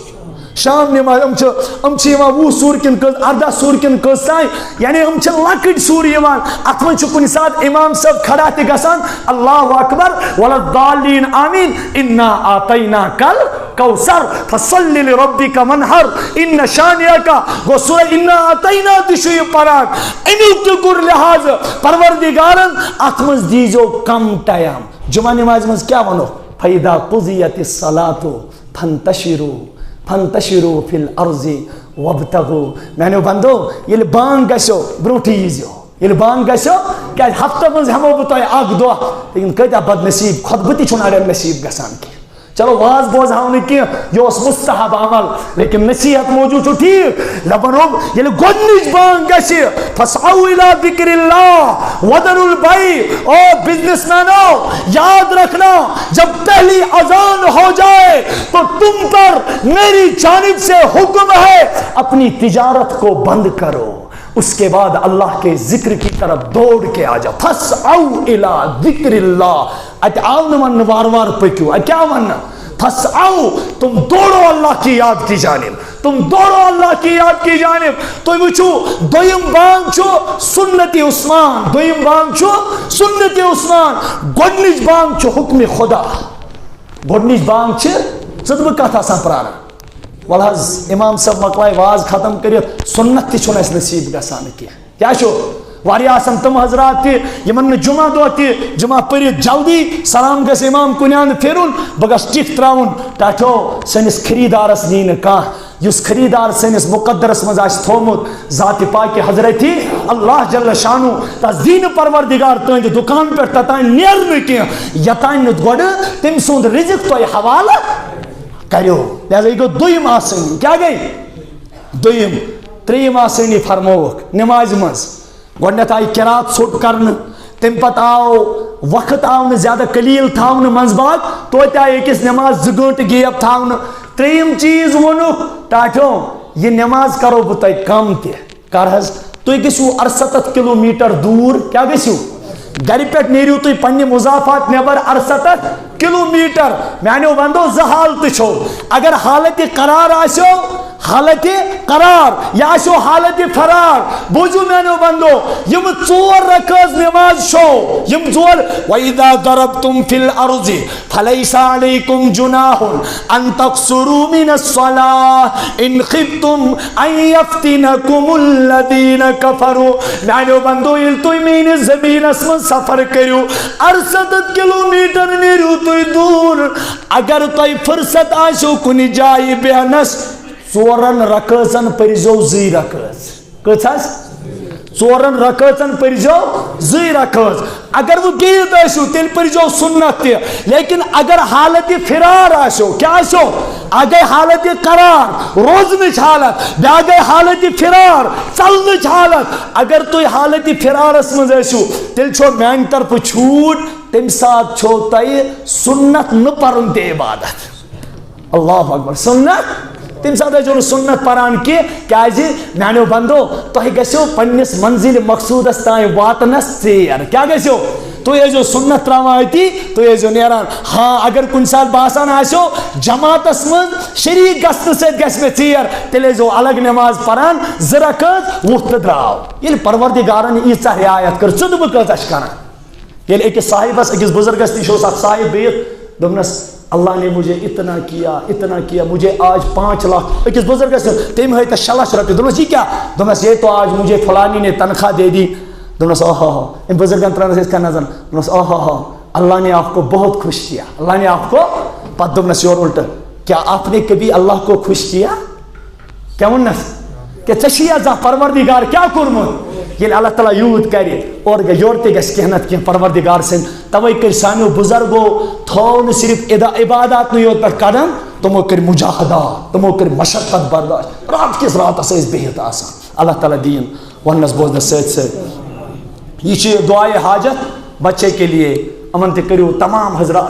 شام نماز یِم چھِ یِوان 20 سوٗرٕ کِنہٕ کٔژ 18 سوٗرٕ کِنہٕ کٔژ تانۍ یعنی یِم چھِ لۄکٕٹۍ سوٗرٕ یِوان اتھ منٛز چھُ کُنہِ ساتہٕ امام صٲب کھڑا تہِ گژھان اللہ اکبر وللضالین آمیٖن انا اعطیناکل کوثر فصل لربک وانحر ان شانئک گوٚو سورہ انا اعطینا تہِ چھُ یہِ پران امیُک تہِ کوٚر لحاظ پروردگارن اتھ منٛز دیٖزیو کم ٹایم جمعہ نمازِ منٛز کیٛاہ وَنوکھ فاذا قضیت الصلاۃ فانتشروا فی الارض وابتغوا میانیو بندو ییٚلہِ بانگ گژھیو برونٛٹھٕے ییٖزیو ییٚلہِ بانگ گژھیو کیازِ ہفتہٕ منٛز ہٮ۪مو بہٕ تۄہہِ اکھ دۄہ لیکن کۭتیاہ بد نصیٖب خۄطبہٕ تہِ چھُنہٕ اڑٮ۪ن نصیٖب گژھان کینٛہہ چلو واز بوزہاو نہٕ کینٛہہ یہِ اوس مستحب عمل لیکن نصیحت موجوٗد چھُ ٹھیٖک دپان اوٚم ییٚلہِ گۄڈنِچ بانگ گژھِ فاسعوا الی ذکر اللہ وذروا البیع او بزنس مینو یاد رکھنا جب پہلی اذان ہو جائے تو تم پر میری جانب سے حکم ہے اپنی تجارت کو بند کرو اس کے بعد اللہ کے ذکر کی طرف دوڑ کے آ جاؤ فاسعوا الی ذکر اللہ اتہ آو نہ ون وار وار پکیو اتہ کیا ون فاسعوا تم دوڑو اللہ کی یاد کی جانب تم دوڑو اللہ کی یاد کی جانب تو وچھو دویم بانگ چھو سنت عثمان دویم بانگ چھو سنت عثمان گۄڈنِچ بانگ چھو حکم خدا گۄڈنِچ بانگ چھ ژٕدبہٕ کتھ آسان پراران ول حظ امام صاحب مکلائے واز ختم کٔرِتھ سنت تہِ چھُنہٕ اَسہِ نصیٖب گژھان کینٛہہ کیٛاہ چھُ واریاہ آسان تِم حضرات تہِ یِمن نہٕ جمعہ دۄہ تہِ جمعہ پٔرِتھ جلدی سلام گژھِ امام کُنہِ اندٕ پھِرُن بہٕ گژھٕ ٹِکھ ترٛاوُن ٹاٹھو سٲنِس خریٖدارس نی نہٕ کانٛہہ یُس خریٖدار سٲنِس مُقدرس منٛز آسہِ تھوٚومُت ذاتِ پاکہِ حضرتِ اللہ جل شانو تس دی نہٕ پروردگار تُہنٛدِ دُکان پٮ۪ٹھ توٚتانۍ نیرنہٕ کینٛہہ یوٚتانۍ نہٕ گۄڈٕ تٔمۍ سُنٛد رِزق تۄہہِ حوالہٕ کریو لہذا یہ گو دویم آسانی کیا گئی دویم تریم آسانی فرموک نماز مز گۄڈنیتھ آئی قرات ژھوٚٹ کرنہٕ تمہِ پتہٕ آو وقت آو زیادہ قلیل تھاون منز باغ توتہ آئی أکس نماز 2 گھنٹہ گیپ تھاون. تریم چیز ونو ٹاٹھو یہ نماز کرو بہ تۄہہِ کم تہ کر حظ تُہۍ گٔژھِو 68 کلومیٹر دوٗر کیٛاہ گٔژھِو گھرِ پٮ۪ٹھ نیٖرِو تُہۍ پننہِ مضافات نٮ۪بر 68 کلومیٹر. میانیو بندو 2 حالتہٕ چھو. اگر حالت قرار آسیو حالت قرار یا آسیو حالت فرار بوزو میانیو بندو یم 4 رکعت نماز چھو یم 4 وَإِذَا ضَرَبْتُمْ فِي الْأَرْضِ فَلَيْسَ عَلَيْكُمْ جُنَاحٌ أَن تَقْصُرُوا مِنَ الصَّلَاةِ إِنْ خِفْتُمْ أَن يَفْتِنَكُمُ الَّذِينَ كَفَرُوا. میانیو بندو ییٚلہِ تُہۍ میٲنِس زٔمیٖنس منٛز سفر کٔرِو 68 کلومیٹر نیٖرِو تُہۍ دوٗر اگر تۄہہِ فرصت آسیو کُنہِ جایہِ بیہنس 4 رکعژن پٔرزیو 2 رکعت. کٔژ حظ 4 رکعژن پٔرزیو 2 رکعت. اگر وہ بِہِتھ ٲسِو تیٚلہِ پٔرزیو سُنت تہِ. لیکن اگر حالت فرار آسیو کیٛاہ آسیو اکھ گٔے حالت قرار روزنٕچ حالت بیٛاکھ گٔے حالت فرار ژلنٕچ حالت. اگر تُہۍ حالت فرارس منٛز ٲسِو تیٚلہِ چھو میانہِ طرفہٕ چھوٗٹ تمہِ ساتہٕ چھو تۄہہِ سُنت نہٕ پرُن تہِ عبادت. اللہ اکبر. سُنت تمہِ ساتہٕ ٲسِو نہٕ سُنت پران کینٛہہ کیٛازِ میانیو بندو تۄہہِ گژھِو پننِس منزِل مقصوٗدس تام واتنس ژیر. کیٛاہ گژھِو تُہۍ ٲسۍزیو سُنت تراوان أتی تُہۍ ٲسۍزیو نیران. ہاں اگر کُنہِ ساتہٕ باسان آسیو جماعتس منٛز شریٖک گژھنہٕ سۭتۍ گژھِ مےٚ ژیر تیٚلہِ ٲسۍزیو الگ نماز پران 2 رکعت ووٚتھ تہٕ درٛاو. ییٚلہِ پروردگارن ییٖژاہ رعایت کٔر ژٕ بہٕ کۭژاہ چھِ کران. ییٚلہِ أکِس صاحبس أکِس بُزرگس نِش اوس اکھ صاحب بِہِتھ دوٚپنس اللہ نے مجھے اتنا کیا مجھے آج 5 لاکھ. أکِس بزرگس تٔمۍ ہٲے تس 6 لچھ رۄپیہِ. دوٚپنس یہ کیا دوٚپنس یہ تو آج مجھے فلانی نے تنخواہ دے دی. دوٚپنس اوہو أمۍ بزرگن ترٲونس أسۍ کر نظر دوٚپنس اوہو اللہ نے آپ کو بہت خوش کیا اللہ نے آپ کو. پتہٕ دوٚپنس یورٕ الٹہٕ کیا آپ نے کبھی اللہ کو خوش کیا. کیٛاہ ووٚننس کہ ژےٚ چھُیا زانٛہہ پروردگار کیٛاہ کوٚرمُت. ییٚلہِ اللہ تعالیٰ یوٗت کرِ اورٕ یورٕ تہِ گژھِ کینٛہہ نتہٕ کینٛہہ پروردگار سٕنٛدۍ. توے کٔرۍ سانیو بُزرگو تھوٚو نہٕ صرف عباداتنٕے یوت پٮ۪ٹھ قدم تِمو کٔرۍ مجاہدات تِمو کٔرۍ مشقت برداشت رات کِس راتس ٲسۍ بِہِتھ آسان. اللہ تعالیٰ دیٖن وننس بوزنس سۭتۍ سۭتۍ. یہ چھُ دعائے حاجت بچے کے لیے. امن تہِ کٔرِو تمام حضرات